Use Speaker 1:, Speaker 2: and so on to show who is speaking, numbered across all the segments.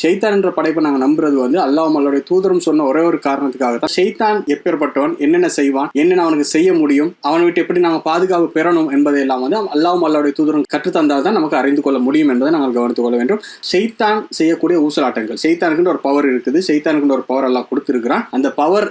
Speaker 1: ஷைத்தான் என்ற படைப்பை நாங்கள் நம்புறது வந்து அல்லாஹ் அல்லாஹ்வுடைய தூதரும் சொன்ன ஒரே ஒரு காரணத்துக்காக தான். ஷைத்தான் எப்பேற்பட்டவன், என்னென்ன செய்வான், என்னென்ன அவனுக்கு செய்ய முடியும், அவனை விட்டு எப்படி நாங்கள் பாதுகாப்பு பெறணும் என்பதையெல்லாம் வந்து அல்லாஹ் அல்லாஹ்வுடைய தூதரும் கற்றுத்தந்தால் தான் நமக்கு அறிந்து கொள்ள முடியும் என்பதை நாங்கள் கவனித்துக் கொள்ள வேண்டும். ஷைத்தான் செய்யக்கூடிய ஊசலாட்டங்கள், ஷைத்தானுக்குன்ற ஒரு பவர் இருக்குது, ஷைத்தானுக்குன்ற ஒரு பவர் எல்லாம் கொடுத்துருக்கிறான். அந்த பவர்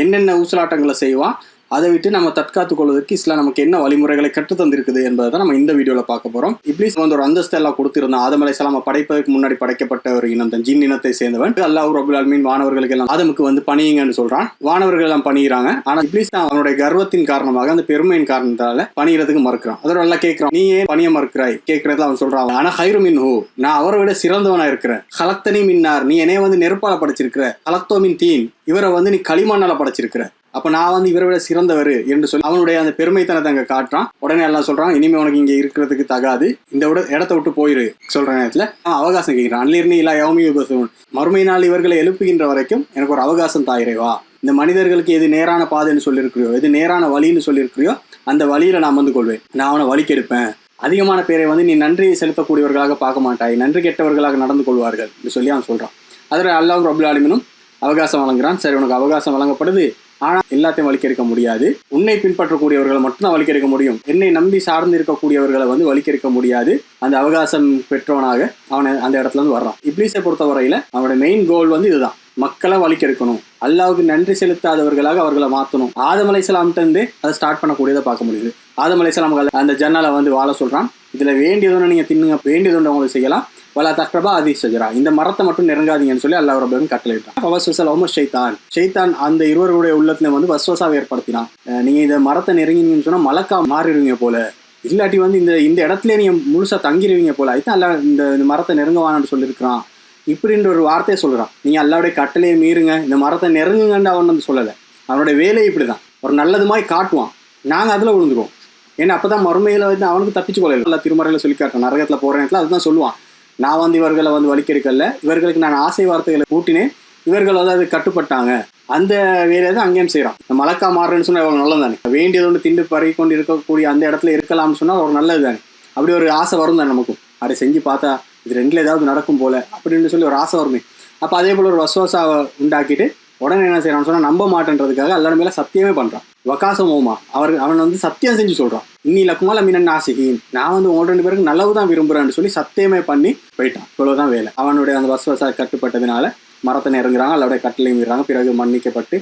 Speaker 1: என்னென்ன ஊசலாட்டங்களை செய்வான், அதை விட்டு நம்ம தற்காத்துக் கொள்வதற்கு இஸ்லாம் நமக்கு என்ன வழிமுறைகளை கற்றுத்தந்திருக்குது என்பதை தான் நம்ம இந்த வீடியோல பார்க்க போறோம். இப்லீஸ் வந்து ஒரு அந்தஸ்து எல்லாம் கொடுத்திருந்தான். ஆதம் அலைஹிஸ்ஸலாம் படைப்பதற்கு முன்னாடி படைக்கப்பட்ட ஒரு இனம் தான், ஜின் இனத்தை சேர்ந்தவன். அல்லாஹ் ரப்புல் ஆலமீன் வானவர்களுக்கு எல்லாம் ஆதமுக்கு வந்து பணியுங்கன்னு சொல்றான். வானவர்கள் எல்லாம் பணிகிறாங்க. ஆனா இப்லீஸ் தான் அவனுடைய கர்வத்தின் காரணமாக, அந்த பெருமையின் காரணத்தால பணிகிறதுக்கு மறுக்கிறான். அதோட எல்லாம் கேட்கிறான், நீ ஏன் பணிய மறுக்கிறாய் கேட்கறதுல அவன் சொல்றான், ஆனா ஹைரு மின்ஹு, நான் அவரை விட சிறந்தவனா இருக்கிறேன். ஹலக்தனி மின்னார், நீ என்னைய வந்து நெருப்பால படைச்சிருக்கிற. ஹலக்தோ மின் தீன், இவரை வந்து நீ களிமண்ணால படைச்சிருக்கிற. அப்ப நான் வந்து இவரை விட சிறந்தவர் என்று சொல்லி அவனுடைய அந்த பெருமைத்தனத்தை அங்க காட்டுறான். உடனே எல்லாம் சொல்றான், இனிமே உனக்கு இங்க இருக்கிறதுக்கு தகாது, இந்த இடத்த விட்டு போயிரு சொல்ற நேரத்துல அவகாசம் கேட்கிறான். அல்லிர்னி இல்லா யௌமி யுபஸூன், மறுமை நாள் இவர்களை எழுப்புகின்ற வரைக்கும் எனக்கு ஒரு அவகாசம் தாயிரேவா. இந்த மனிதர்களுக்கு எது நேரான பாதைன்னு சொல்லியிருக்கிறியோ, எது நேரான வழின்னு சொல்லியிருக்கிறியோ, அந்த வழியில நான் வந்து கொள்வேன், நான் அவனை வழி கெடுப்பேன். அதிகமான பேரை வந்து நீ நன்றி செலுத்தக்கூடியவர்களாக பார்க்க மாட்டாய், நன்றி கெட்டவர்களாக நடந்து கொள்வார்கள் என்று சொல்லி அவன் சொல்றான். அதில் அல்லாஹ் ரப்புல் ஆலமீனும் அவகாசம் வழங்குறான். சரி, உனக்கு அவகாசம் வழங்கப்படுது, ஆனா எல்லாத்தையும் வலிக்கெடுக்க முடியாது. உன்னை பின்பற்றக்கூடியவர்களை மட்டும்தான் வலிக்கெடுக்க முடியும். என்னை நம்பி சார்ந்து இருக்கக்கூடியவர்களை வந்து வலிக்கெடுக்க முடியாது. அந்த அவகாசம் பெற்றவனாக அவனை அந்த இடத்துல இருந்து வர்றான். இப்லீஸை பொறுத்த வரையில அவனோட மெயின் கோல் வந்து இதுதான், மக்களை வலிக்கெடுக்கணும், அல்லாஹ்வுக்கு நன்றி செலுத்தாதவர்களாக அவர்களை மாற்றணும். ஆதம் அலைஹிஸ்ஸலாம்ட்ட இருந்தே அதை ஸ்டார்ட் பண்ணக்கூடியதை பார்க்க முடியுது. ஆதம் அலைஹிஸ்ஸலாம் அந்த ஜன்னால வந்து வாழ சொல்றான். இதுல வேண்டியதொன்னு நீங்க தின்னுங்க, வேண்டியதொன்று உங்களுக்கு செய்யலாம், வலா தக்ரபா ஹாதிஹி ஷஜரா, இந்த மரத்தை மட்டும் நெருங்காதீங்கன்னு சொல்லி அல்லாஹ் ரப்பல் ஆலமீன் கட்டளையிட்டான். ஃபவஸ்வஸ லஹுமு ஷைத்தான், ஷைத்தான் அந்த இருவருடைய உள்ளத்துல வந்து வஸ்வசாவை ஏற்படுத்தினான். நீங்க இந்த மரத்தை நெருங்கினீங்கன்னு சொன்னா மலக்கா மாறிடுவீங்க போல, இல்லாட்டி வந்து இந்த இடத்துல நீங்க முழுசா தங்கிடுவீங்க போல, அதுதான் அல்லாஹ் இந்த மரத்தை நெருங்கவான்னு சொல்லியிருக்கிறான். இப்படின்ற ஒரு வார்த்தையை சொல்றான். நீங்க அல்லாஹ்வுடைய கட்டளையை மீறுங்க, இந்த மரத்தை நெருங்குங்கன்னு அவன் வந்து சொல்லலை. அவனுடைய வேலை இப்படிதான், ஒரு நல்லதுமாய் காட்டுவான், நாங்க அதுல விழுந்துருவோம். ஏன்னா அப்பதான் மறுமையில வந்து அவனுக்கு தப்பிச்சு கொள்ளல. அல்ல திருமறையில சொல்லி காட்டுறான், நரகத்துல போற நேரத்துல அதுதான் சொல்லுவான், நான் வந்து இவர்களை வந்து வலிக்கெடுக்கல, இவர்களுக்கு நான் ஆசை வார்த்தைகளை கூட்டினேன், இவர்கள் வந்து அது கட்டுப்பட்டாங்க. அந்த வேலையை தான் அங்கேயும் செய்யறான். மலக்கா மாறுறேன்னு சொன்னா எவ்வளவு நல்லது தானே. வேண்டியது ஒன்று திண்டு பறி கொண்டு இருக்கக்கூடிய அந்த இடத்துல இருக்கலாம்னு சொன்னா ஒரு நல்லது தானே. அப்படி ஒரு ஆசை வரும் தானே நமக்கும், அதை செஞ்சு பார்த்தா இது ரெண்டுல ஏதாவது நடக்கும் போல அப்படின்னு சொல்லி ஒரு ஆசை வருமே. அப்ப அதே போல ஒரு வஸ்வசாவை உண்டாக்கிட்டு உடனே என்ன செய்யறான்னு சொன்னா, நம்ப மாட்டேன்றதுக்காக அல்லாஹ் மேல சத்தியமே பண்றான். வகாசமோமா, அவன் வந்து சத்தியம் செஞ்சு சொல்றான், இன்னி லக்குமால மினன் நாசிஹீன், நான் வந்து உங்க 2 பேருக்கு நல்லவு தான் விரும்புறேன்னு சொல்லி சத்தியமே பண்ணி போயிட்டான். இவ்வளவுதான் வேலை. அவனுடைய அந்த வஸ்வசா கட்டுப்பட்டதுனால மரத்தை நெருங்குறாங்க, அல்லாஹ்வுடைய கட்டளையும் மீறாங்க, பிறகு மன்னிக்கப்பட்டு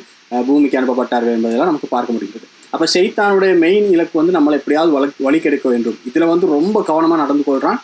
Speaker 1: பூமிக்கு அனுப்பப்பட்டார்கள் என்பதெல்லாம் நமக்கு பார்க்க முடிகிறது. அப்ப ஷைத்தானுடைய மெயின் இலக்கு வந்து நம்மளை எப்படியாவது வழி கெடுக்க வேண்டும். இதுல வந்து ரொம்ப கவனமா நடந்து கொள்றான்.